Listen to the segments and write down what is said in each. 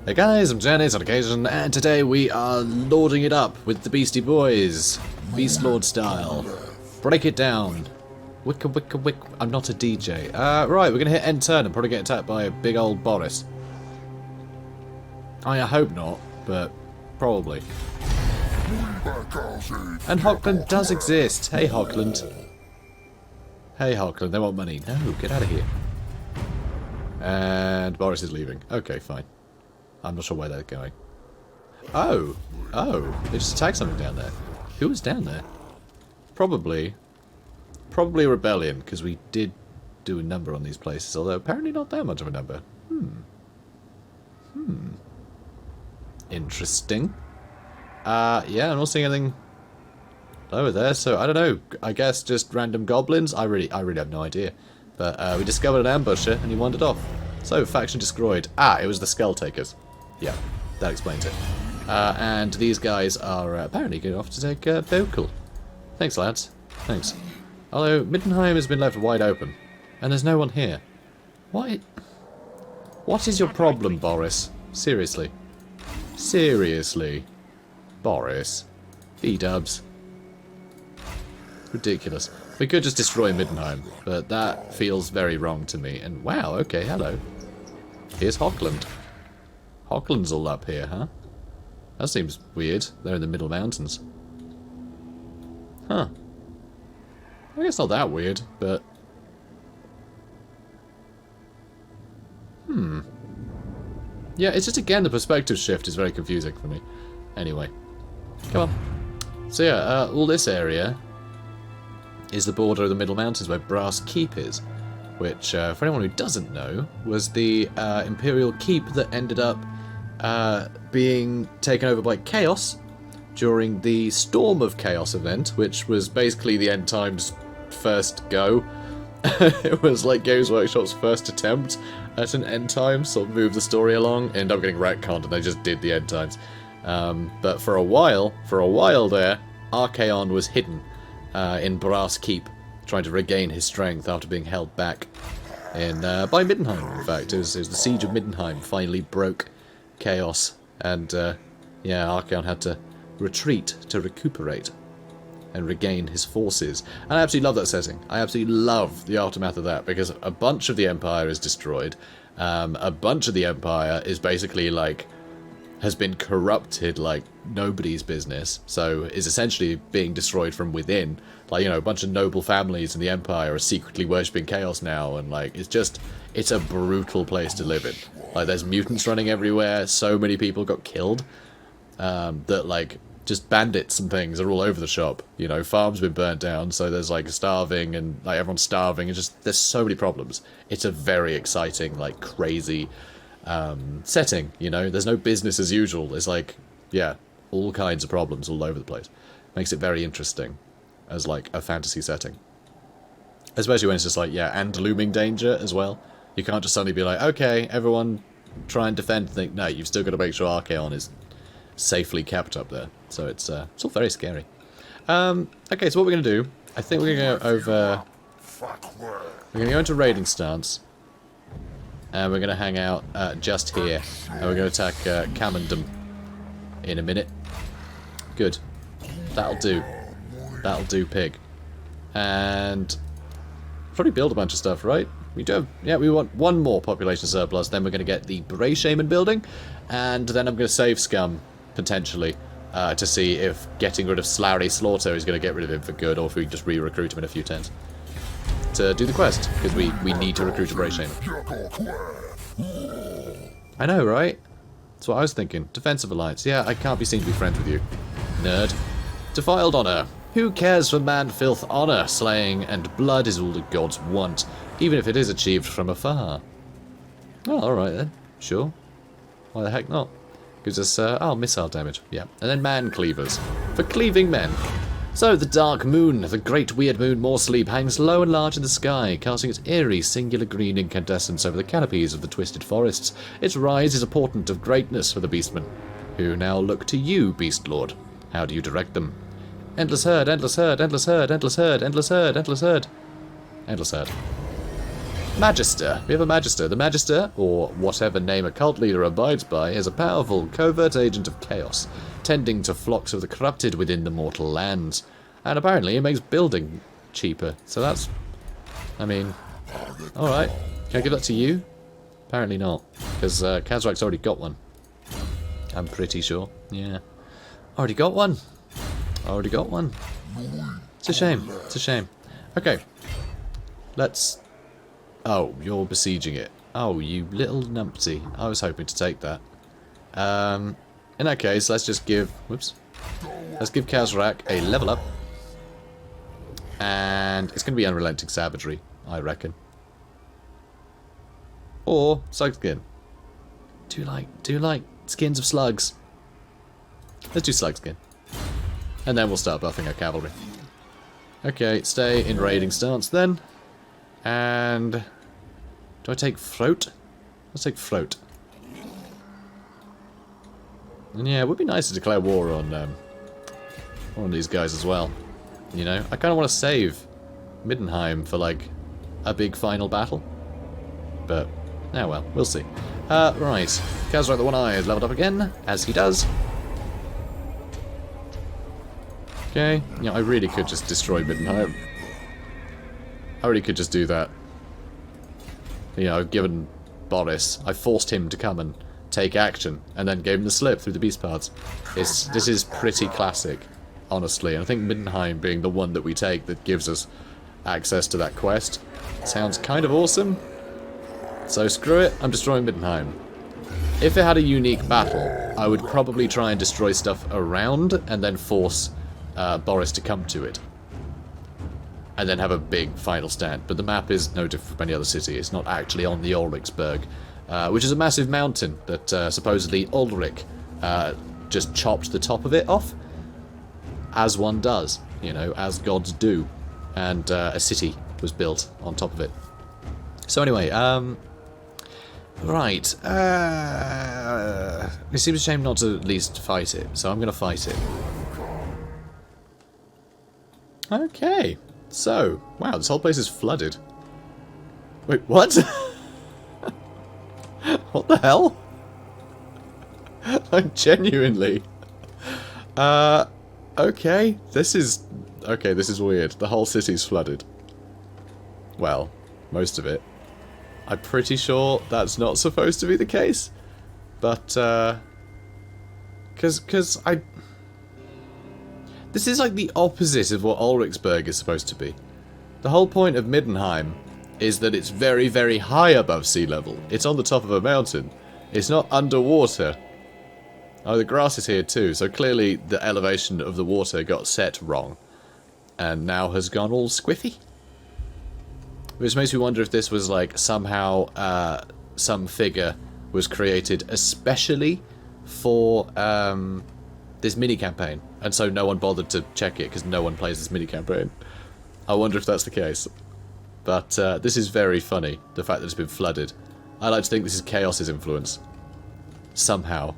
Hey guys, I'm JanetOnOccasion, and today we are loading it up with the Beastie Boys, Beast Lord style. Break it down. Wicka wicka wick. I'm not a DJ. Right, we're gonna hit end turn and probably get attacked by a big old Boris. I hope not, but probably. And Hockland does exist. Hey Hockland. Hey Hockland, they want money. No, get out of here. And Boris is leaving. Okay, fine. I'm not sure where they're going. Oh, they just attacked something down there. Who was down there? Probably a rebellion, because we did do a number on these places, although apparently not that much of a number. Interesting. Yeah, I'm not seeing anything over there, so I don't know. I guess just random goblins? I really have no idea. But we discovered an ambusher, and he wandered off. So, faction destroyed. Ah, it was the Skull Takers. Yeah, that explains it. And these guys are apparently going off to take Vocal. Thanks, lads. Thanks. Although, Middenheim has been left wide open, and there's no one here. What is your problem, Boris? Seriously. Seriously. Boris. B-dubs. Ridiculous. We could just destroy Middenheim, but that feels very wrong to me. And wow, okay, hello. Here's Hockland. Hockland's all up here, huh? That seems weird. They're in the Middle Mountains. Huh. I guess not that weird, but... Yeah, it's just, again, the perspective shift is very confusing for me. Anyway. Come on. So yeah, all this area is the border of the Middle Mountains where Brass Keep is. Which, for anyone who doesn't know, was the Imperial Keep that ended up being taken over by Chaos during the Storm of Chaos event, which was basically the End Times' first go. It was like Games Workshop's first attempt at an End Times, sort of move the story along, ended up getting retconned, and they just did the End Times. But for a while there, Archaon was hidden in Brass Keep, trying to regain his strength after being held back by Middenheim, in fact. It was the Siege of Middenheim finally broke Chaos, and yeah, Archaon had to retreat to recuperate and regain his forces. And I absolutely love that setting. I absolutely love the aftermath of that, because a bunch of the Empire is destroyed. A bunch of the Empire is basically like has been corrupted like nobody's business, so is essentially being destroyed from within. Like, you know, a bunch of noble families in the Empire are secretly worshipping Chaos now, and like, it's a brutal place to live in. Like, there's mutants running everywhere, so many people got killed, that like, just bandits and things are all over the shop. You know, farms been burnt down, so there's like starving, and like everyone's starving, and just, there's so many problems. It's a very exciting, like, crazy setting, you know? There's no business as usual. There's like, yeah, all kinds of problems all over the place. Makes it very interesting as like a fantasy setting. Especially when it's just like, yeah, and looming danger as well. You can't just suddenly be like, okay, everyone try and defend. Think, no, you've still got to make sure Archaon is safely kept up there. So it's all very scary. Okay, so what we're going to do, I think we're going to go over... We're going to go into raiding stance. And we're going to hang out just here. And we're going to attack Camendum in a minute. Good. That'll do. That'll do, pig. And probably build a bunch of stuff, right? We do have, yeah, we want one more population surplus, then we're going to get the Beret Shaman building, and then I'm going to save Scum, potentially, to see if getting rid of Slowry Slaughter is going to get rid of him for good, or if we can just re-recruit him in a few turns to do the quest, because we need to recruit a Beret Shaman. I know, right? That's what I was thinking. Defensive Alliance. Yeah, I can't be seen to be friends with you. Nerd. Defiled Honor. Who cares for man-filth? Honor, slaying, and blood is all the gods want, even if it is achieved from afar. Oh, alright then. Sure. Why the heck not? Gives us, missile damage. Yeah. And then man cleavers. For cleaving men. So, the dark moon, the great weird moon Morsleep, hangs low and large in the sky, casting its eerie, singular green incandescence over the canopies of the twisted forests. Its rise is a portent of greatness for the Beastmen, who now look to you, Beast Lord. How do you direct them? Endless herd, endless herd, endless herd, endless herd, endless herd, endless herd. Endless herd. Magister. We have a Magister. The Magister, or whatever name a cult leader abides by, is a powerful, covert agent of chaos, tending to flocks of the corrupted within the mortal lands. And apparently it makes building cheaper. So that's... I mean... Alright. Can I give that to you? Apparently not. Because Khazrak's already got one. I'm pretty sure. Yeah. Already got one. Already got one. It's a shame. It's a shame. Okay. Let's... Oh, you're besieging it. Oh, you little numpty. I was hoping to take that. In that case, let's just give... Whoops. Let's give Khazrak a level up. And it's going to be Unrelenting Savagery, I reckon. Or Slug Skin. Do you like skins of slugs? Let's do Slug Skin. And then we'll start buffing our cavalry. Okay, stay in raiding stance then. And... do I take Float? Let's take Float. And yeah, it would be nice to declare war on one of these guys as well. You know, I kind of want to save Middenheim for, like, a big final battle. But, oh well, we'll see. Right. Khazrak the One-Eye is leveled up again, as he does. Okay. You know, I really could just destroy Middenheim. I really could just do that. You know, given Boris, I forced him to come and take action, and then gave him the slip through the beast paths. This is pretty classic, honestly. And I think Middenheim being the one that we take that gives us access to that quest sounds kind of awesome. So screw it, I'm destroying Middenheim. If it had a unique battle, I would probably try and destroy stuff around and then force Boris to come to it. And then have a big final stand. But the map is no different from any other city. It's not actually on the Ulricsberg, which is a massive mountain that supposedly Ulrich just chopped the top of it off. As one does, you know, as gods do. And a city was built on top of it. So anyway, right. It seems a shame not to at least fight it, so I'm going to fight it. Okay. So, wow, this whole place is flooded. Wait, what? What the hell? Like, genuinely. Okay, this is weird. The whole city's flooded. Well, most of it. I'm pretty sure that's not supposed to be the case. But, Because I... This is like the opposite of what Ulricsberg is supposed to be. The whole point of Middenheim is that it's very, very high above sea level. It's on the top of a mountain. It's not underwater. Oh, the grass is here too, so clearly the elevation of the water got set wrong. And now has gone all squiffy. Which makes me wonder if this was like somehow some figure was created especially for this mini-campaign. And so no one bothered to check it because no one plays this mini-campaign. I wonder if that's the case. But this is very funny, the fact that it's been flooded. I like to think this is Chaos's influence. Somehow.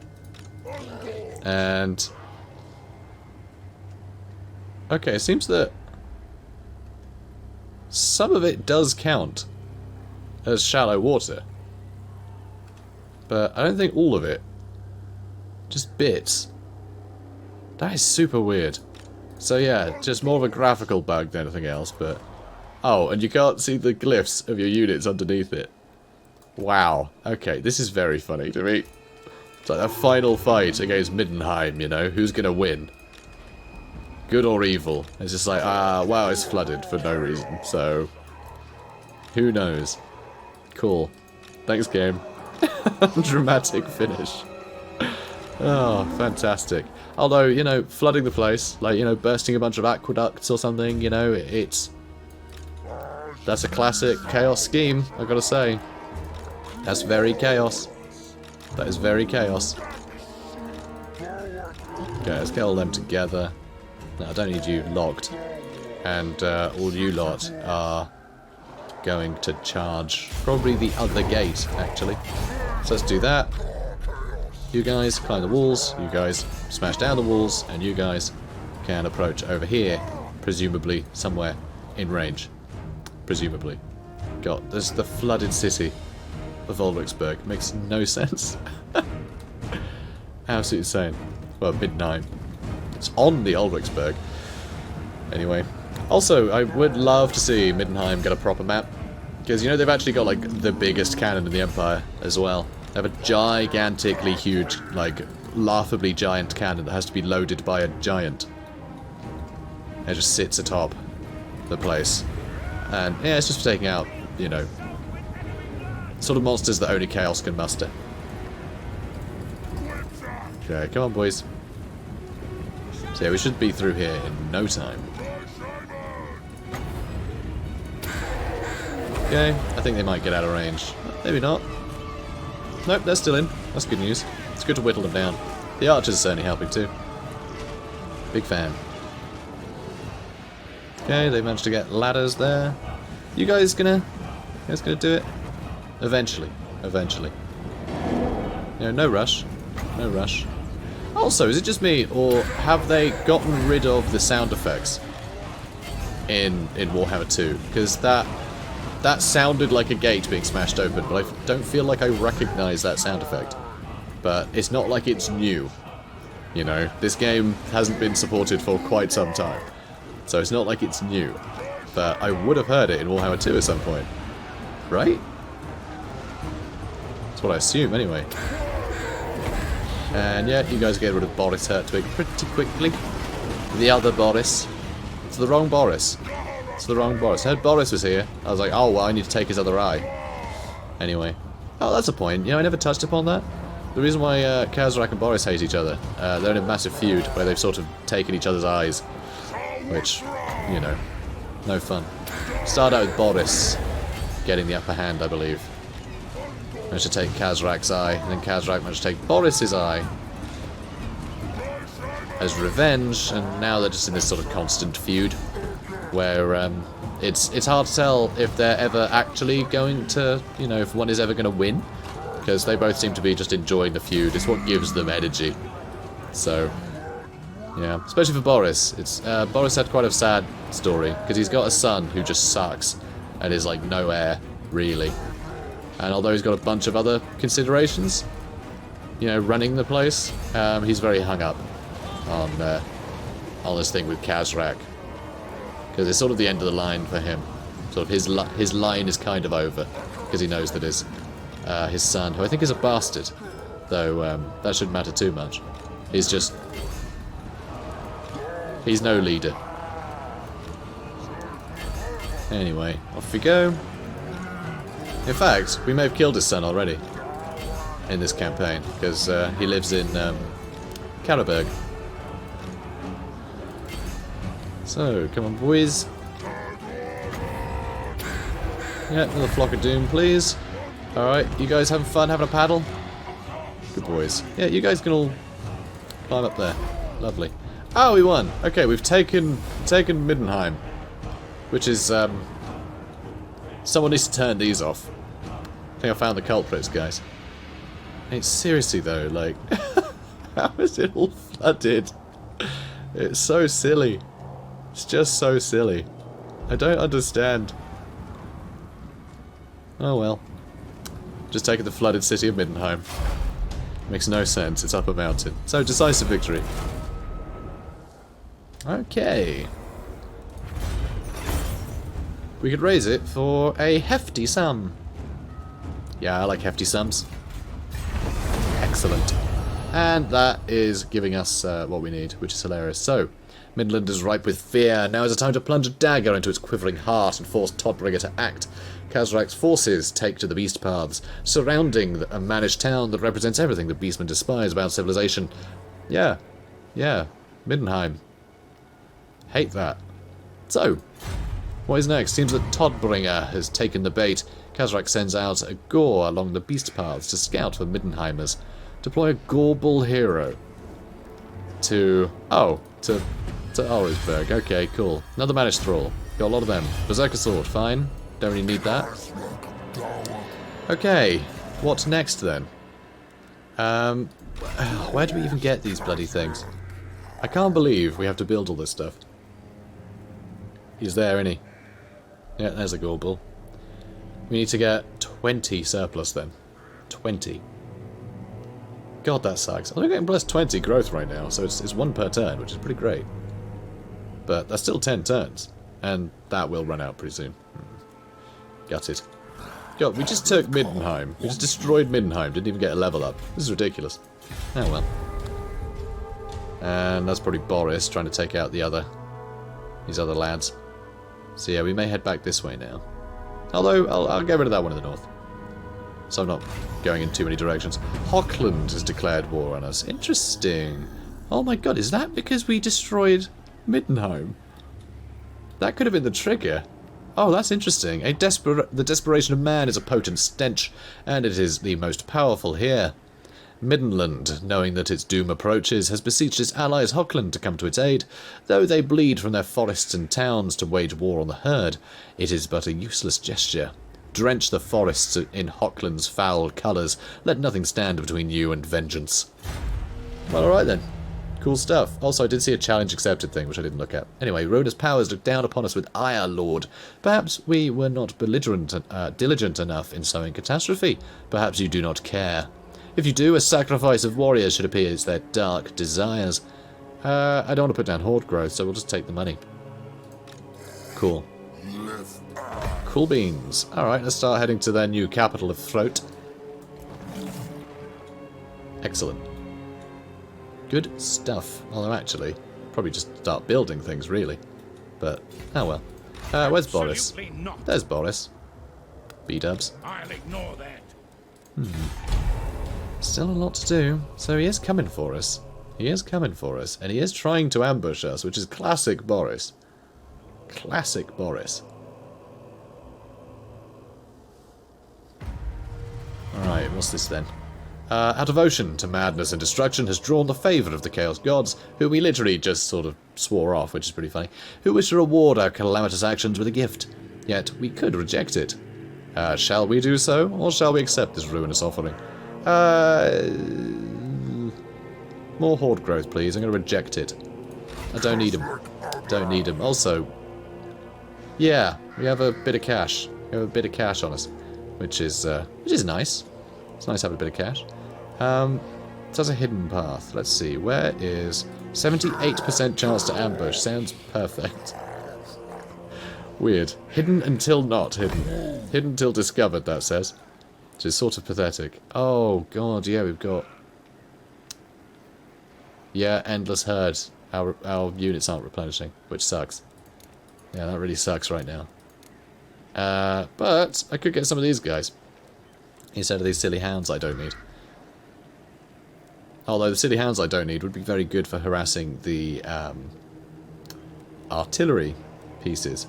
And... okay, it seems that some of it does count as shallow water. But I don't think all of it. Just bits. That is super weird. So yeah, just more of a graphical bug than anything else, but... oh, and you can't see the glyphs of your units underneath it. Wow. Okay, this is very funny to me. It's like a final fight against Middenheim, you know? Who's gonna win? Good or evil? It's just like, wow, it's flooded for no reason, so... who knows? Cool. Thanks, game. Dramatic finish. Oh, fantastic. Although, you know, flooding the place, like, you know, bursting a bunch of aqueducts or something, you know, it's... that's a classic Chaos scheme, I've got to say. That's very Chaos. That is very Chaos. Okay, let's get all them together. No, I don't need you locked. And all you lot are going to charge probably the other gate, actually. So let's do that. You guys climb the walls, you guys smash down the walls, and you guys can approach over here, presumably somewhere in range. Presumably. God, there's the flooded city of Ulricsberg. Makes no sense. Absolutely insane. Well, Midnight. It's on the Ulricsberg. Anyway. Also, I would love to see Middenheim get a proper map. Because, you know, they've actually got, like, the biggest cannon in the Empire as well. They have a gigantically huge, like, laughably giant cannon that has to be loaded by a giant. It just sits atop the place. And, yeah, it's just for taking out, you know, sort of monsters that only Chaos can muster. Okay, come on, boys. So, yeah, we should be through here in no time. Okay, I think they might get out of range. Maybe not. Nope, they're still in. That's good news. It's good to whittle them down. The archers are certainly helping too. Big fan. Okay, they managed to get ladders there. You guys gonna do it? Eventually. Eventually. You know, no rush. No rush. Also, is it just me, or have they gotten rid of the sound effects in Warhammer 2? Because that sounded like a gate being smashed open, but I don't feel like I recognise that sound effect. But it's not like it's new. You know, this game hasn't been supported for quite some time. So it's not like it's new. But I would have heard it in Warhammer 2 at some point. Right? That's what I assume, anyway. And yeah, you guys get rid of Boris Todbringer pretty quickly. The other Boris. It's the wrong Boris. It's the wrong Boris. I heard Boris was here. I was like, oh, well, I need to take his other eye. Anyway. Oh, that's a point. You know, I never touched upon that. The reason why Khazrak and Boris hate each other, they're in a massive feud where they've sort of taken each other's eyes. Which, you know, no fun. Start out with Boris getting the upper hand, I believe. Managed to take Khazrak's eye, and then Khazrak managed to take Boris's eye as revenge, and now they're just in this sort of constant feud where it's hard to tell if they're ever actually going to, you know, if one is ever going to win, because they both seem to be just enjoying the feud. It's what gives them energy. So, yeah, especially for Boris. It's Boris had quite a sad story, because he's got a son who just sucks and is like no heir, really. And although he's got a bunch of other considerations, you know, running the place, he's very hung up on this thing with Khazrak. Because it's sort of the end of the line for him. Sort of his line is kind of over, because he knows that his son, who I think is a bastard, though that shouldn't matter too much, he's no leader. Anyway, off we go. In fact, we may have killed his son already in this campaign, because he lives in Carroburg. So, come on, boys. Yeah, another flock of doom, please. Alright, you guys having fun, having a paddle? Good boys. Yeah, you guys can all climb up there. Lovely. Oh, we won! Okay, we've taken Middenheim. Which is, someone needs to turn these off. I think I found the culprits, guys. It's seriously, though, like... how is it all flooded? It's so silly. It's just so silly. I don't understand. Oh well. Just taking the flooded city of Middenheim. Makes no sense, it's up a mountain. So, decisive victory. Okay. We could raise it for a hefty sum. Yeah, I like hefty sums. Excellent. And that is giving us what we need, which is hilarious. So, Midland is ripe with fear. Now is the time to plunge a dagger into its quivering heart and force Todbringer to act. Khazrak's forces take to the beast paths, surrounding a managed town that represents everything the beastmen despise about civilization. Yeah. Middenheim. Hate that. So, what is next? Seems that Todbringer has taken the bait. Khazrak sends out a Gor along the beast paths to scout for Middenheimers. Deploy a Gorbal hero to Ulricsberg. Okay, cool. Another managed thrall. Got a lot of them. Berserker sword, fine. Don't really need that. Okay, what's next then? Where do we even get these bloody things? I can't believe we have to build all this stuff. He's there, isn't he? Yeah, there's a Gorbal. We need to get 20 surplus then. 20. God, that sucks. I'm only getting plus 20 growth right now, so it's 1 per turn, which is pretty great. But that's still 10 turns, and that will run out pretty soon. Gutted. God, we just took Middenheim. We just destroyed Middenheim, didn't even get a level up. This is ridiculous. Oh well. And that's probably Boris trying to take out these other lads. So yeah, we may head back this way now. Although, I'll get rid of that one in the north. So I'm not going in too many directions. Hochland has declared war on us. Interesting. Oh my god, is that because we destroyed Middenheim? That could have been the trigger. Oh, that's interesting. The desperation of man is a potent stench, and it is the most powerful here. Middenland, knowing that its doom approaches, has beseeched its allies Hochland to come to its aid. Though they bleed from their forests and towns to wage war on the herd, it is but a useless gesture. Drench the forests in Hochland's foul colours. Let nothing stand between you and vengeance. Well, alright then. Cool stuff. Also, I did see a challenge accepted thing, which I didn't look at. Anyway, Ruinous Powers look down upon us with ire, Lord. Perhaps we were not diligent enough in sowing catastrophe. Perhaps you do not care. If you do, a sacrifice of warriors should appear as their dark desires. I don't want to put down horde growth, so we'll just take the money. Cool. Cool beans. Alright, let's start heading to their new capital of Throat. Excellent. Good stuff. Although actually, probably just start building things, really. But, oh well. Where's Boris? Not. There's Boris. B-dubs. I'll ignore that. Still a lot to do. So he is coming for us. He is coming for us. And he is trying to ambush us, which is classic Boris. Classic Boris. Alright, what's this then? Our devotion to madness and destruction has drawn the favour of the Chaos Gods, who we literally just sort of swore off, which is pretty funny, who wish to reward our calamitous actions with a gift. Yet we could reject it. Shall we do so, or shall we accept this ruinous offering? More horde growth, please. I'm going to reject it. I don't need them. Don't need them. Also, yeah, we have a bit of cash. We have a bit of cash on us, which is nice. It's nice to have a bit of cash. It has a hidden path. Let's see. Where is 78% chance to ambush? Sounds perfect. Weird. Hidden until not hidden. Hidden until discovered, that says. Which is sort of pathetic. Oh, God, yeah, we've got... Yeah, endless herd. Our units aren't replenishing, which sucks. Yeah, that really sucks right now. But I could get some of these guys. Instead of these silly hounds I don't need. Although the silly hounds I don't need would be very good for harassing the artillery pieces.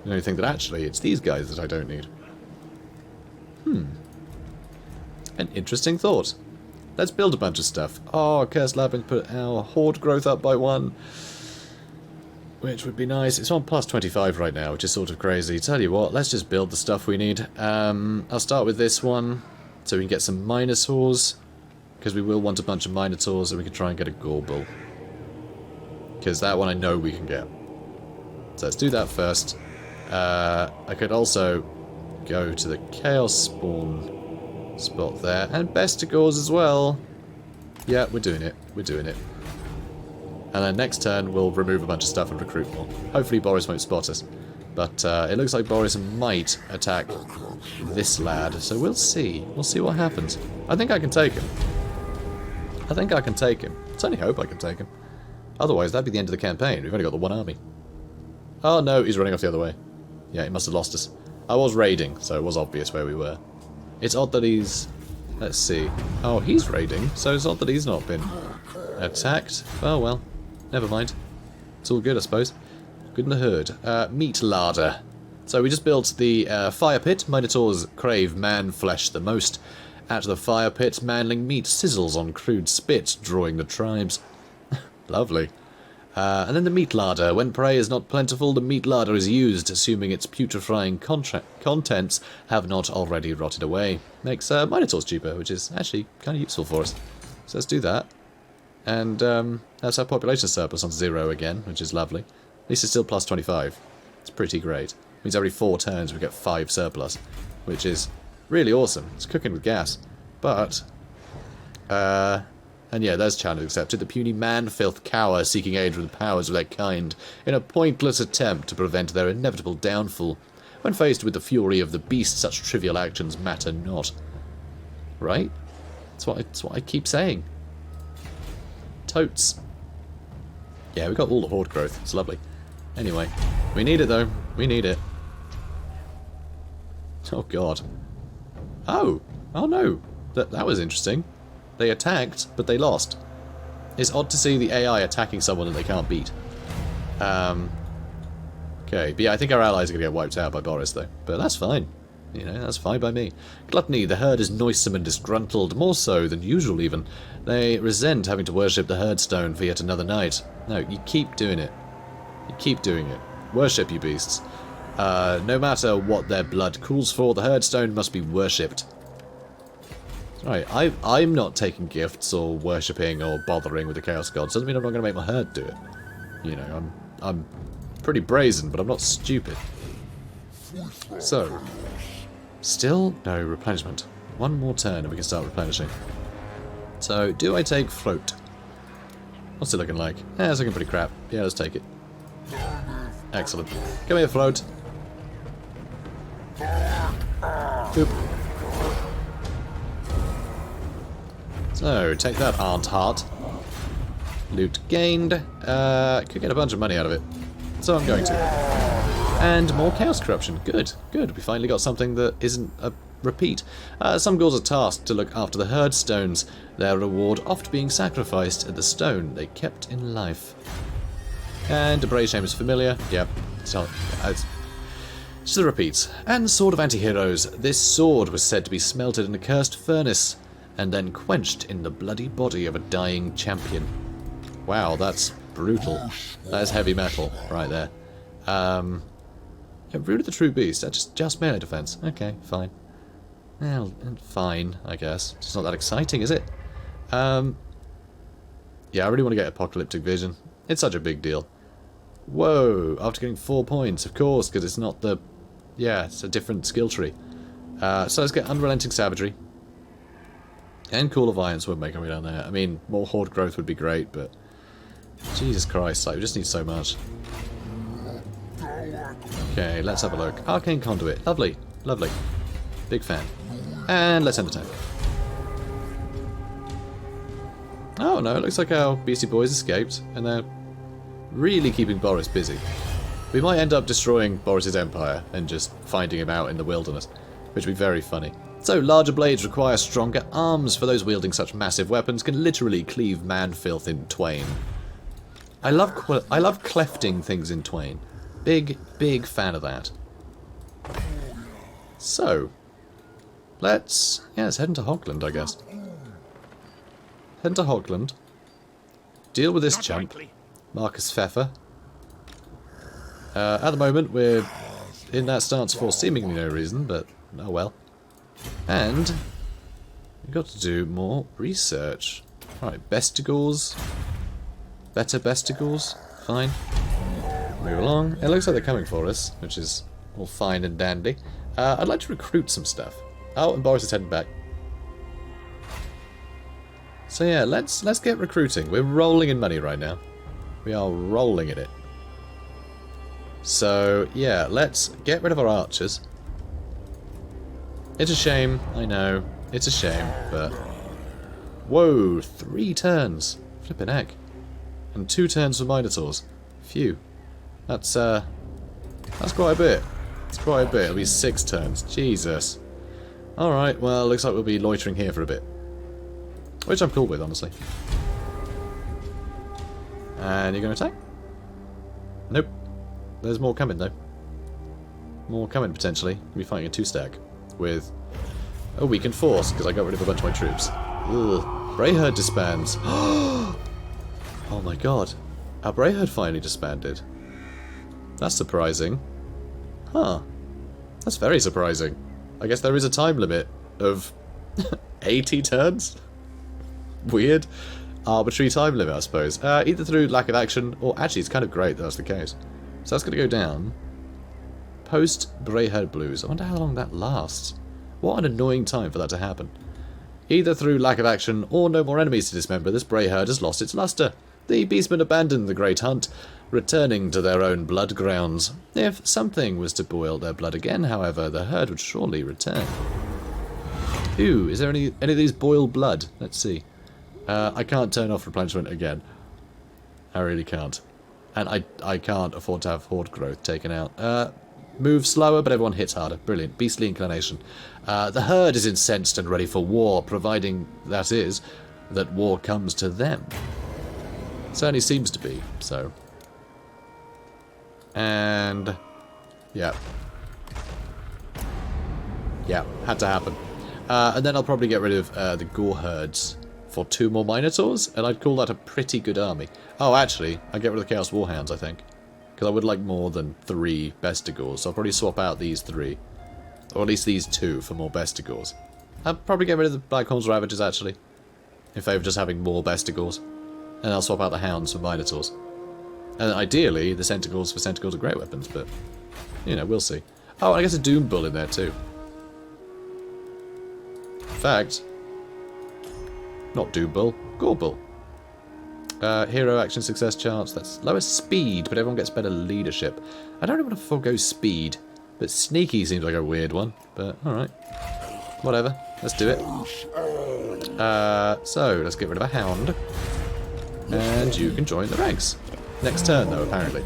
The only thing that actually, it's these guys that I don't need. An interesting thought. Let's build a bunch of stuff. Oh, Cursed Labyrinth put our horde growth up by 1. Which would be nice. It's on plus 25 right now, which is sort of crazy. Tell you what, let's just build the stuff we need. I'll start with this one, so we can get some Minotaurs. Because we will want a bunch of Minotaurs, and we can try and get a Gorbull. Because that one I know we can get. So let's do that first. I could also go to the Chaos Spawn spot there, and Bestigors as well. Yeah, we're doing it. We're doing it. And then next turn, we'll remove a bunch of stuff and recruit more. Hopefully Boris won't spot us. But it looks like Boris might attack this lad, so we'll see. We'll see what happens. I think I can take him. I think I can take him. I certainly hope I can take him. Otherwise, that'd be the end of the campaign. We've only got the one army. Oh no, he's running off the other way. Yeah, he must have lost us. I was raiding, so it was obvious where we were. It's odd that he's... Let's see. Oh, he's raiding, so it's odd that he's not been attacked. Oh well. Never mind. It's all good, I suppose. Good in the herd. Meat larder. So we just built the fire pit. Minotaurs crave man flesh the most. At the fire pit, manling meat sizzles on crude spit, drawing the tribes. Lovely. And then the meat larder. When prey is not plentiful, the meat larder is used, assuming its putrefying contents have not already rotted away. Makes Minotaurs cheaper, which is actually kind of useful for us. So let's do that. And that's our population surplus on 0 again, which is lovely. At least it's still plus 25. It's pretty great. means every 4 turns we get 5 surplus, which is really awesome. It's cooking with gas. But, and yeah, there's challenge accepted. The puny man-filth cower seeking aid from the powers of their kind in a pointless attempt to prevent their inevitable downfall. When faced with the fury of the beast, such trivial actions matter not. Right? That's what I keep saying. Totes. Yeah, we got all the horde growth. It's lovely. Anyway, we need it though. We need it. Oh god. Oh no. That was interesting. They attacked, but they lost. It's odd to see the AI attacking someone that they can't beat. Okay, but yeah, I think our allies are going to get wiped out by Boris, though. But that's fine. You know, that's fine by me. Gluttony, the herd is noisome and disgruntled, more so than usual even. They resent having to worship the herd stone for yet another night. No, you keep doing it. You keep doing it. Worship, you beasts. No matter what their blood calls for, the herd stone must be worshipped. Right, I'm not taking gifts or worshipping or bothering with the Chaos Gods. Doesn't mean I'm not going to make my herd do it. You know, I'm pretty brazen, but I'm not stupid. So, still no replenishment. One more turn and we can start replenishing. So, do I take float? What's it looking like? Yeah, it's looking pretty crap. Yeah, let's take it. Excellent. Come here, float. Oop. So, take that, Aunt Heart. Loot gained. Could get a bunch of money out of it. So I'm going to. And more Chaos Corruption. Good, good. We finally got something that isn't a repeat. Some ghouls are tasked to look after the herd stones. Their reward oft being sacrificed at the stone they kept in life. And Debray Shame is familiar. Yep. So, it's the repeats. And Sword of Anti-Heroes. This sword was said to be smelted in a cursed furnace and then quenched in the bloody body of a dying champion. Wow, that's brutal. That is heavy metal right there. Yeah, Root of the True Beast. That's just melee defense. Okay, fine. Well, fine, I guess. It's not that exciting, is it? Yeah, I really want to get Apocalyptic Vision. It's such a big deal. Whoa, after getting 4 points, of course, because it's not the... Yeah, it's a different skill tree. So let's get Unrelenting Savagery. And Call of Irons would make our way down there. I mean, more horde growth would be great, but... Jesus Christ, like, we just need so much. Okay, let's have a look. Arcane Conduit. Lovely. Lovely. Big fan. And let's end attack. Oh no, it looks like our Beastie Boys escaped, and they're really keeping Boris busy. We might end up destroying Boris's empire and just finding him out in the wilderness, which would be very funny. So, larger blades require stronger arms, for those wielding such massive weapons can literally cleave man-filth in twain. I love clefting things in twain. Big fan of that. So, let's head into Hogland, I guess. Head into Hogland. Deal with this chump, Marcus Pfeffer. At the moment, we're in that stance for seemingly no reason, but oh well. And we've got to do more research. Alright, Bestigals. Better Bestigals. Fine. Move along. It looks like they're coming for us, which is all fine and dandy. I'd like to recruit some stuff. Oh, and Boris is heading back. So yeah, let's get recruiting. We're rolling in money right now. We are rolling in it. So yeah, let's get rid of our archers. It's a shame, I know. It's a shame, but... Whoa, 3 turns. Flippin' heck. And 2 turns for Minotaurs. Phew. That's quite a bit. It's quite a bit. It'll be 6 turns. Jesus. Alright, well, looks like we'll be loitering here for a bit. Which I'm cool with, honestly. And you're going to attack? Nope. There's more coming, though. More coming, potentially. We'll be fighting a 2-stack. With a weakened force, because I got rid of a bunch of my troops. Ugh. Brayherd disbands. Oh my god. Our Brayherd finally disbanded. That's surprising. Huh. That's very surprising. I guess there is a time limit of 80 turns? Weird. Arbitrary time limit, I suppose. Either through lack of action, or actually it's kind of great that that's the case. So that's going to go down. Post-Brayherd Blues. I wonder how long that lasts. What an annoying time for that to happen. Either through lack of action or no more enemies to dismember, this Brayherd has lost its luster. The beastmen abandoned the great hunt, returning to their own blood grounds. If something was to boil their blood again, however, the herd would surely return. Ooh, is there any of these boil blood? Let's see. I can't turn off replenishment again. I really can't. And I can't afford to have horde growth taken out. Move slower, but everyone hits harder. Brilliant. Beastly inclination. The herd is incensed and ready for war, providing, that is, that war comes to them. Certainly seems to be, so. And, yeah. Yeah, had to happen. And then I'll probably get rid of the Gore herds for 2 more Minotaurs, and I'd call that a pretty good army. Oh, actually, I'd get rid of the Chaos Warhounds, I think. Because I would like more than 3 Bestigors, so I'll probably swap out these 3. Or at least these 2 for more Bestigors. I'll probably get rid of the Blackhorns Ravagers, actually. In favour of just having more Bestigors. And I'll swap out the Hounds for Minotaurs. And ideally, the Centicles for Centicles are great weapons, but, you know, we'll see. Oh, and I guess a Doom Bull in there, too. In fact, not Doom Bull, Gore Bull. Hero action success chance, that's lower speed, but everyone gets better leadership. I don't really want to forego speed, but sneaky seems like a weird one, but alright. Whatever, let's do it. So, let's get rid of a Hound. And you can join the ranks. Next turn, though, apparently.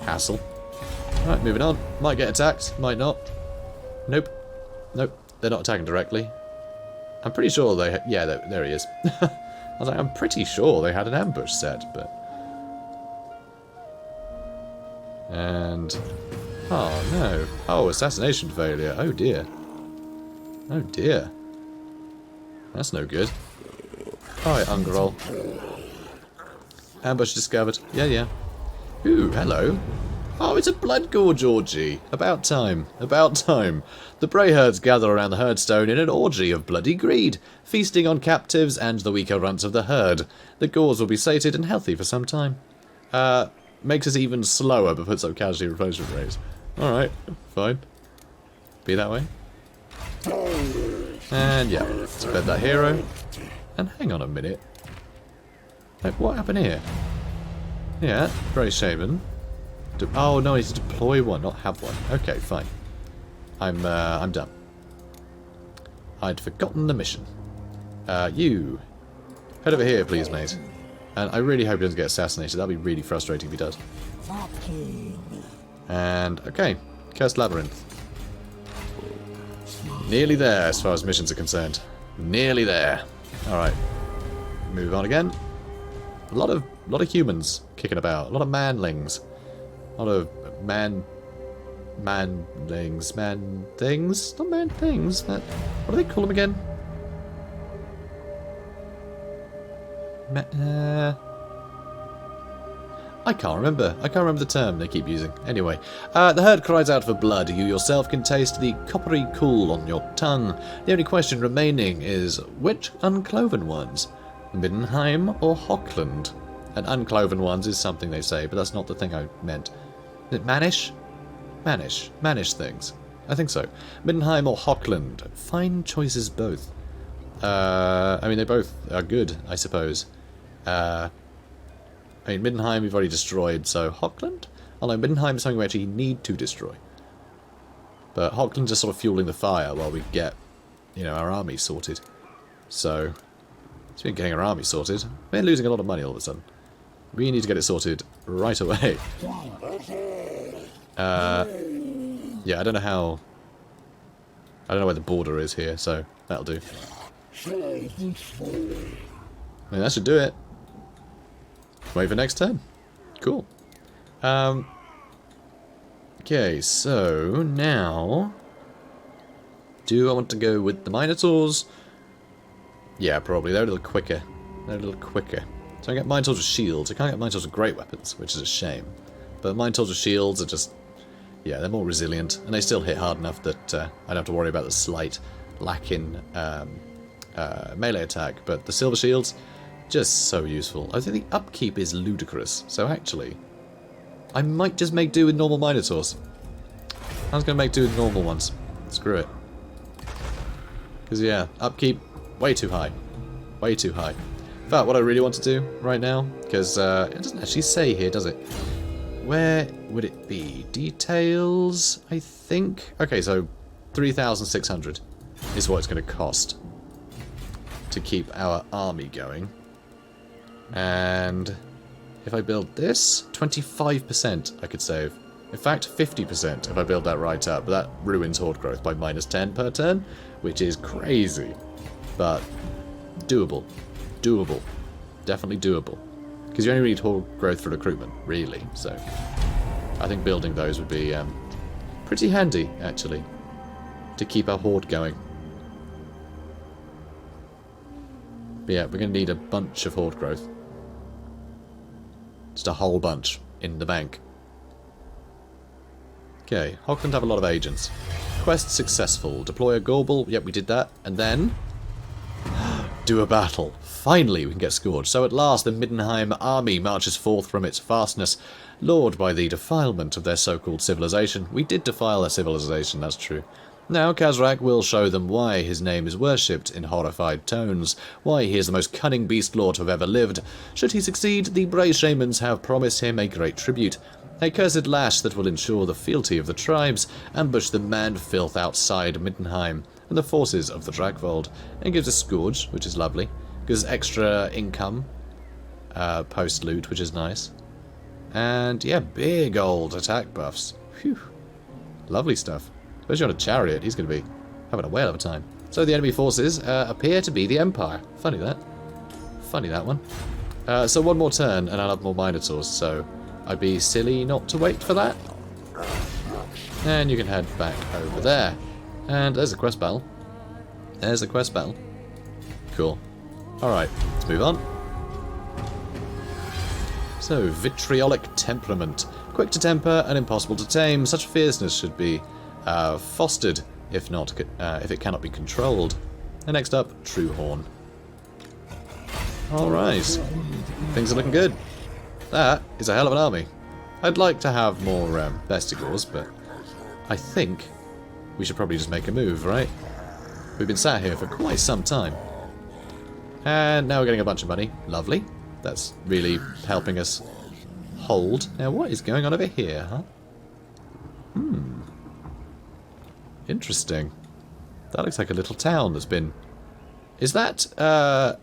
Hassle. Alright, moving on. Might get attacked, might not. Nope. Nope, they're not attacking directly. I'm pretty sure they... Yeah, there he is. I was like, I'm pretty sure they had an ambush set, but... And... Oh, no. Oh, assassination failure. Oh, dear. Oh, dear. That's no good. Alright, Ungerol. Ambush discovered. Yeah, yeah. Ooh, hello. Oh, it's a Blood Gorge orgy. About time. About time. The Brayherds gather around the herdstone in an orgy of bloody greed, feasting on captives and the weaker runts of the herd. The Gors will be sated and healthy for some time. Makes us even slower, but puts up casualty replenishment rates. Alright, fine. Be that way. And yeah, let's bed that hero. And hang on a minute. Like, what happened here? Yeah, Grey Shaman. Oh no, I need to deploy one, not have one. Okay, fine. I'm done. I'd forgotten the mission. You. Head over here, please, mate. And I really hope he doesn't get assassinated. That'd be really frustrating if he does. And, okay. Cursed Labyrinth. Nearly there, as far as missions are concerned. Nearly there. Alright. Move on again. A lot of humans kicking about. A lot of manlings. A lot of man things. Not man things. What do they call them again? I can't remember. I can't remember the term they keep using. Anyway, the herd cries out for blood. You yourself can taste the coppery cool on your tongue. The only question remaining is, which uncloven ones? Middenheim or Hochland? And uncloven ones is something they say, but that's not the thing I meant. Is it Manish? Manish things. I think so. Middenheim or Hochland. Fine choices both. I mean, they both are good, I suppose. I mean, Middenheim we've already destroyed, so Hochland? Although Middenheim is something we actually need to destroy. But Hochland's just sort of fueling the fire while we get, you know, our army sorted. So, speaking of getting our army sorted, we're losing a lot of money all of a sudden. We need to get it sorted right away. Yeah, I don't know how... I don't know where the border is here, so that'll do. I mean, that should do it. Wait for next turn. Cool. Okay, so now... Do I want to go with the Minotaurs? Yeah, probably. They're a little quicker. So I get Minotaurs with shields. I can't get Minotaurs with great weapons, which is a shame. But Minotaurs with shields are just... Yeah, they're more resilient, and they still hit hard enough that I don't have to worry about the slight lack in melee attack. But the silver shields, just so useful. I think the upkeep is ludicrous. So actually, I might just make do with normal Minotaurs. I was going to make do with normal ones. Screw it. Because, yeah, upkeep, way too high. Way too high. In fact, what I really want to do right now, because it doesn't actually say here, does it? Where would it be? Details, I think? Okay, so 3,600 is what it's going to cost to keep our army going. And if I build this, 25% I could save. In fact, 50% if I build that right up. But that ruins horde growth by -10 per turn, which is crazy. But doable. Doable. Definitely doable. Because you only need horde growth for recruitment, really. So I think building those would be pretty handy, actually, to keep our horde going. But yeah, we're going to need a bunch of horde growth. Just a whole bunch in the bank. Okay, Hockland have a lot of agents. Quest successful. Deploy a Gorbel. Yep, we did that. And then do a battle. Finally, we can get scored. So at last, the Middenheim army marches forth from its fastness, lured by the defilement of their so-called civilization. We did defile their civilization, that's true. Now Khazrak will show them why his name is worshipped in horrified tones, why he is the most cunning beast lord to have ever lived. Should he succeed, the Bray Shamans have promised him a great tribute. A cursed lash that will ensure the fealty of the tribes, ambush the man-filth outside Middenheim and the forces of the Dragvold, and gives a scourge, which is lovely. Gives extra income, post-loot, which is nice. And yeah, big old attack buffs. Phew. Lovely stuff. Especially on a chariot, he's going to be having a whale of a time. So the enemy forces appear to be the Empire. Funny that. Funny that one. So one more turn and I'll have more Minotaurs, so I'd be silly not to wait for that. And you can head back over there. And there's a quest battle. There's a quest battle. Cool. Alright, let's move on. So, vitriolic temperament. Quick to temper and impossible to tame. Such fierceness should be fostered, if it cannot be controlled. And next up, True Horn. Alright. Things are looking good. That is a hell of an army. I'd like to have more Bestigors, but I think we should probably just make a move, right? We've been sat here for quite some time. And now we're getting a bunch of money. Lovely. That's really helping us hold. Now, what is going on over here, huh? Interesting. That looks like a little town that's been... Is that, I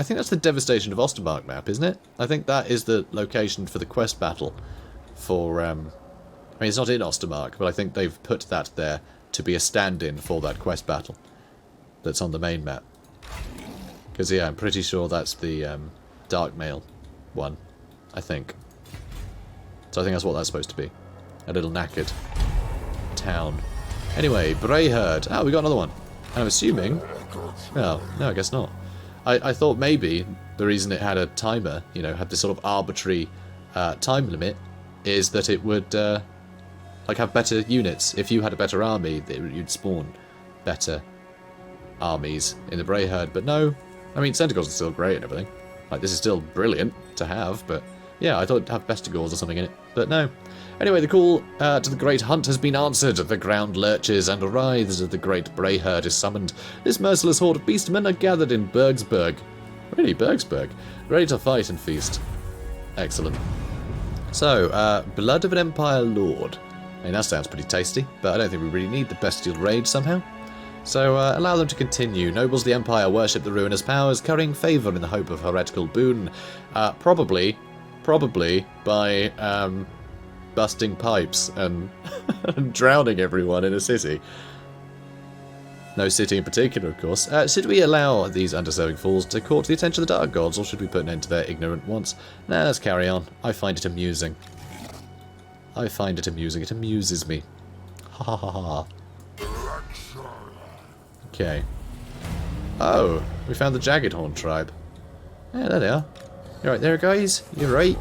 think that's the Devastation of Ostermark map, isn't it? I think that is the location for the quest battle for, I mean, it's not in Ostermark, but I think they've put that there to be a stand-in for that quest battle that's on the main map. Because, yeah, I'm pretty sure that's the Darkmail one, I think. So I think that's what that's supposed to be. A little knackered town. Anyway, Brayherd. Oh, we got another one. And I'm assuming... Well, no, I guess not. I thought maybe the reason it had a timer, you know, had this sort of arbitrary time limit, is that it would, like, have better units. If you had a better army, you'd spawn better armies in the Brayherd. But no, I mean, Centaurs are still great and everything. Like, this is still brilliant to have, but yeah, I thought it'd have Bestigors or something in it. But no. Anyway, the call to the Great Hunt has been answered. The ground lurches and writhes as the Great Brayherd is summoned. This merciless horde of beastmen are gathered in Bergsburg. Really, Bergsburg? Ready to fight and feast. Excellent. So, Blood of an Empire Lord. I mean, that sounds pretty tasty, but I don't think we really need the bestial raid somehow. So, allow them to continue. Nobles of the Empire worship the ruinous powers, carrying favour in the hope of heretical boon. Probably by, busting pipes and, and drowning everyone in a city. No city in particular, of course. Should we allow these undeserving fools to court the attention of the Dark Gods, or should we put an end to their ignorant wants? Nah, let's carry on. I find it amusing. I find it amusing. It amuses me. Ha ha ha ha. Okay. Oh, we found the Jagged Horn tribe. Yeah, there they are. You right there, guys? You're right.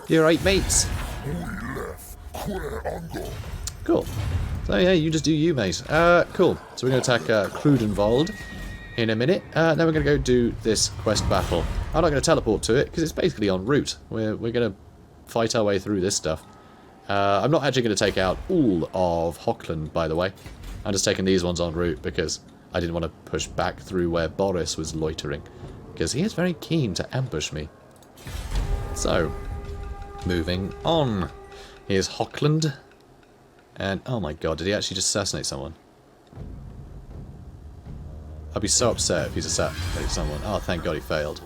You're right, mates. Cool. So yeah, you just do you, mate. Cool. So we're going to attack Krudenwald in a minute. Then we're going to go do this quest battle. I'm not going to teleport to it because it's basically en route. We're going to fight our way through this stuff. I'm not actually going to take out all of Hochland, by the way. I'm just taking these ones en route because I didn't want to push back through where Boris was loitering. Because he is very keen to ambush me. So, moving on. Here's Hochland. And, oh my god, did he actually just assassinate someone? I'd be so upset if he's assassinated someone. Oh, thank god he failed.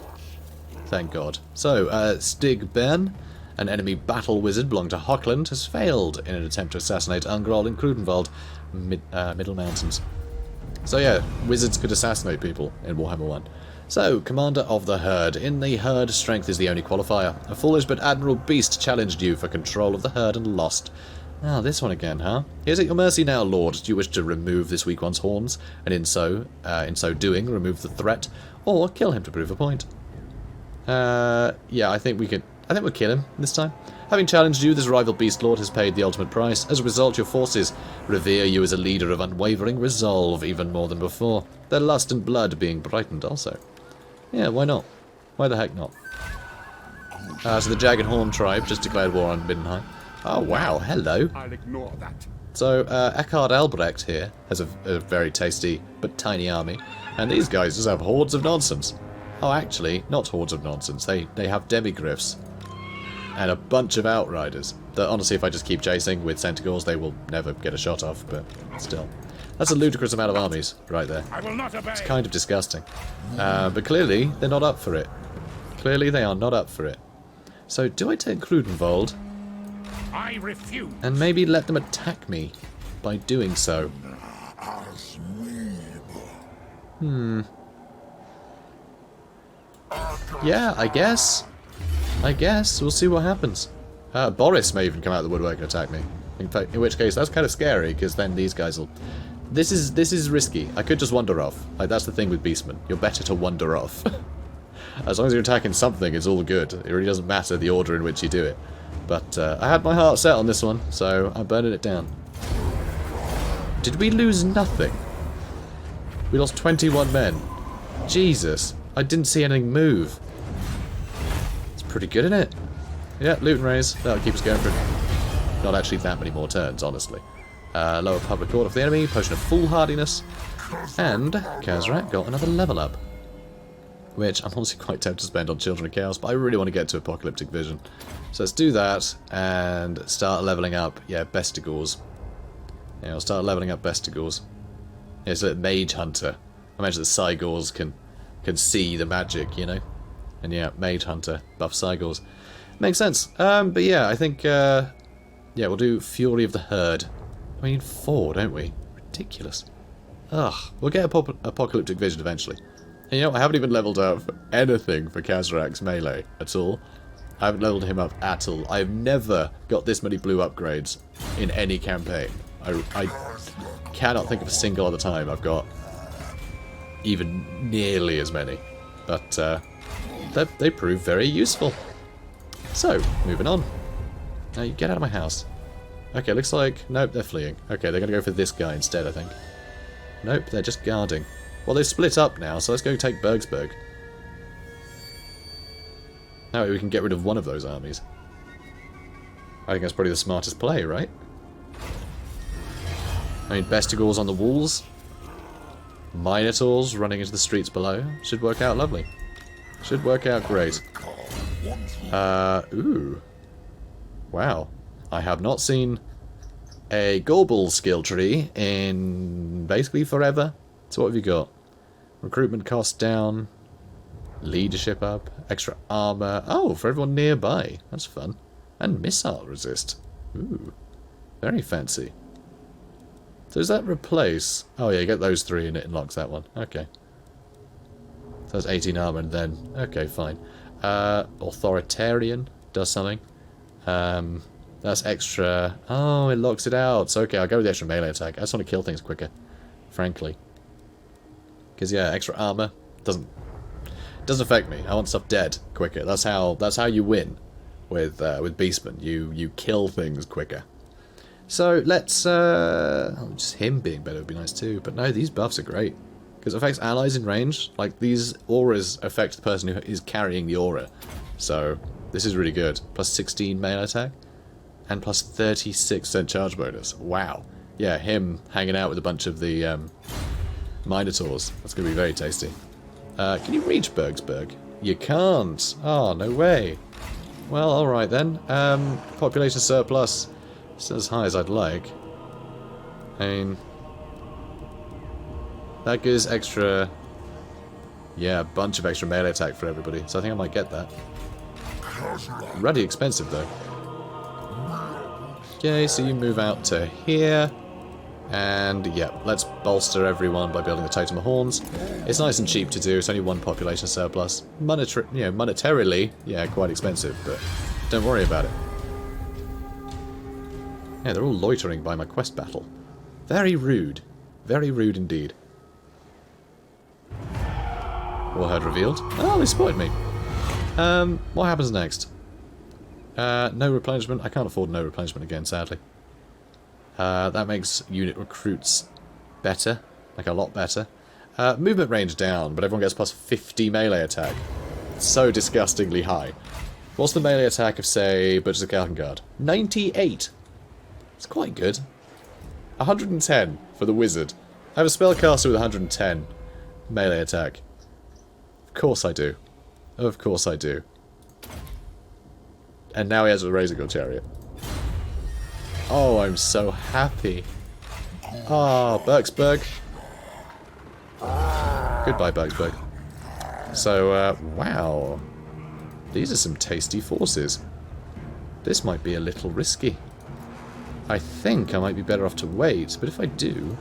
Thank god. So, Stig Ben, an enemy battle wizard belonging to Hochland, has failed in an attempt to assassinate Ungrol in Grunwald, Middle Mountains. So yeah, wizards could assassinate people in Warhammer 1. So, Commander of the Herd. In the Herd, strength is the only qualifier. A foolish but admirable beast challenged you for control of the Herd and lost. Ah, this one again, huh? He is at your mercy now, Lord. Do you wish to remove this weak one's horns, and in so doing, remove the threat, or kill him to prove a point? Yeah, I think we'll kill him this time. Having challenged you, this rival beast lord has paid the ultimate price. As a result, your forces revere you as a leader of unwavering resolve, even more than before. Their lust and blood being brightened also. Yeah, why not? Why the heck not? So the Jagged Horn tribe just declared war on Middenheim. Oh wow, hello. I'll ignore that. So Eckhard Albrecht here has a very tasty but tiny army, and these guys just have hordes of nonsense. Oh, actually, not hordes of nonsense. They have demigryphs and a bunch of outriders that honestly, if I just keep chasing with Centaurs, they will never get a shot off, but still. That's a ludicrous amount of armies right there. I will not obey. It's kind of disgusting. But clearly, they're not up for it. Clearly, they are not up for it. So, do I take Grunwald? I refuse. And maybe let them attack me by doing so. Yeah, I guess. We'll see what happens. Boris may even come out of the woodwork and attack me. In fact, in which case, that's kind of scary, because then these guys will... This is risky. I could just wander off. Like, that's the thing with Beastmen. You're better to wander off. As long as you're attacking something, it's all good. It really doesn't matter the order in which you do it. But I had my heart set on this one, so I'm burning it down. Did we lose nothing? We lost 21 men. Jesus. I didn't see anything move. It's pretty good, isn't it? Yeah, loot and raise. That'll keep us going for not actually that many more turns, honestly. Lower public order for the enemy, potion of foolhardiness, and Khazrak got another level up. Which I'm honestly quite tempted to spend on Children of Chaos, but I really want to get to Apocalyptic Vision. So let's do that, and start leveling up, yeah, Bestigors. Yeah, I'll start leveling up Bestigors. Yeah, it's a Mage Hunter. I imagine that Cygors can see the magic, you know? And yeah, Mage Hunter, buff Cygors. Makes sense. But yeah, I think, yeah, we'll do Fury of the Herd. We need 4, don't we? Ridiculous. Ugh, we'll get Apocalyptic Vision eventually. And you know, I haven't even leveled up anything for Khazrak's melee at all. I haven't leveled him up at all. I've never got this many blue upgrades in any campaign. I cannot think of a single other time I've got even nearly as many. But they prove very useful. So, moving on. Now you get out of my house. Okay, looks like... Nope, they're fleeing. Okay, they're going to go for this guy instead, I think. Nope, they're just guarding. Well, they've split up now, so let's go take Bergsburg. That way we can get rid of one of those armies. I think that's probably the smartest play, right? I mean, Bestigors on the walls. Minotaurs running into the streets below. Should work out lovely. Should work out great. Ooh. Wow. I have not seen a Gorbel skill tree in basically forever. So what have you got? Recruitment cost down. Leadership up. Extra armor. Oh, for everyone nearby. That's fun. And missile resist. Ooh. Very fancy. So does that replace... Oh yeah, you get those 3 and it unlocks that one. Okay. So that's 18 armor and then... Okay, fine. Authoritarian does something. That's extra... Oh, it locks it out. So okay, I'll go with the extra melee attack. I just want to kill things quicker. Frankly. Because yeah, extra armor doesn't affect me. I want stuff dead quicker. That's how you win with Beastmen. You kill things quicker. So let's just him being better would be nice too. But no, these buffs are great because it affects allies in range. Like these auras affect the person who is carrying the aura. So this is really good. Plus 16 melee attack. And plus 36% charge bonus. Wow. Yeah, him hanging out with a bunch of the Minotaurs. That's going to be very tasty. Can you reach Bergsburg? You can't. Oh, no way. Well, alright then. Population surplus. It's not as high as I'd like. I mean... that gives extra... yeah, a bunch of extra melee attack for everybody. So I think I might get that. Ruddy expensive though. Okay, so you move out to here. And yeah, let's bolster everyone by building the Totem of Horns. It's nice and cheap to do. It's only one population surplus. Monetarily, yeah, quite expensive, but don't worry about it. Yeah, they're all loitering by my quest battle. Very rude. Very rude indeed. Warhead revealed. Oh, they spotted me. What happens next? No replenishment. I can't afford no replenishment again, sadly. That makes unit recruits better. Like a lot better. Movement range down, but everyone gets plus 50 melee attack. It's so disgustingly high. What's the melee attack of, say, Butchers of Kalkengard? 98! It's quite good. 110 for the wizard. I have a spellcaster with 110 melee attack. Of course I do. Of course I do. And now he has a Razorgore Chariot. Oh, I'm so happy. Ah, Bergsburg. Goodbye, Bergsburg. So, wow. These are some tasty forces. This might be a little risky. I think I might be better off to wait, but if I do...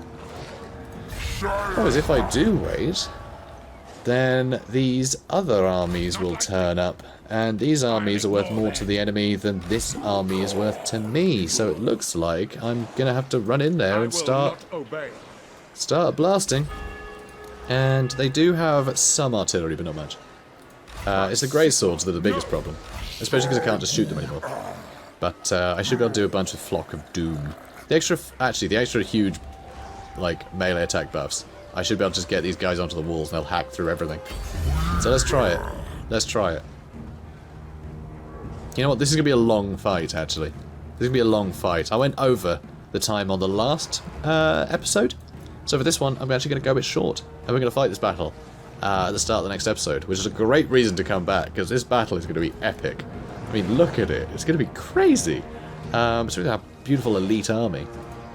oh, as if I do wait, then these other armies will turn up. And these armies are worth more to the enemy than this army is worth to me. So it looks like I'm going to have to run in there and start blasting. And they do have some artillery, but not much. It's the grey swords that are the biggest problem. Especially because I can't just shoot them anymore. But I should be able to do a bunch of Flock of Doom. The extra huge, like, melee attack buffs. I should be able to just get these guys onto the walls and they'll hack through everything. So let's try it. Let's try it. You know what? This is going to be a long fight, actually. This is going to be a long fight. I went over the time on the last episode. So for this one, I'm actually going to go a bit short. And we're going to fight this battle at the start of the next episode. Which is a great reason to come back. Because this battle is going to be epic. I mean, look at it. It's going to be crazy. So we have a beautiful elite army.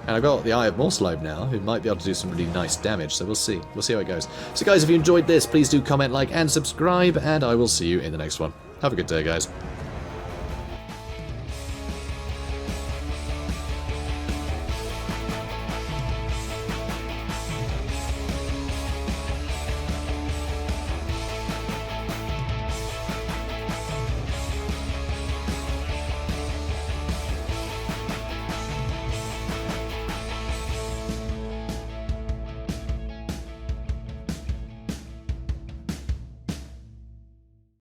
And I've got the Eye of Morslaib now, who might be able to do some really nice damage, so we'll see. We'll see how it goes. So guys, if you enjoyed this, please do comment, like, and subscribe, and I will see you in the next one. Have a good day, guys.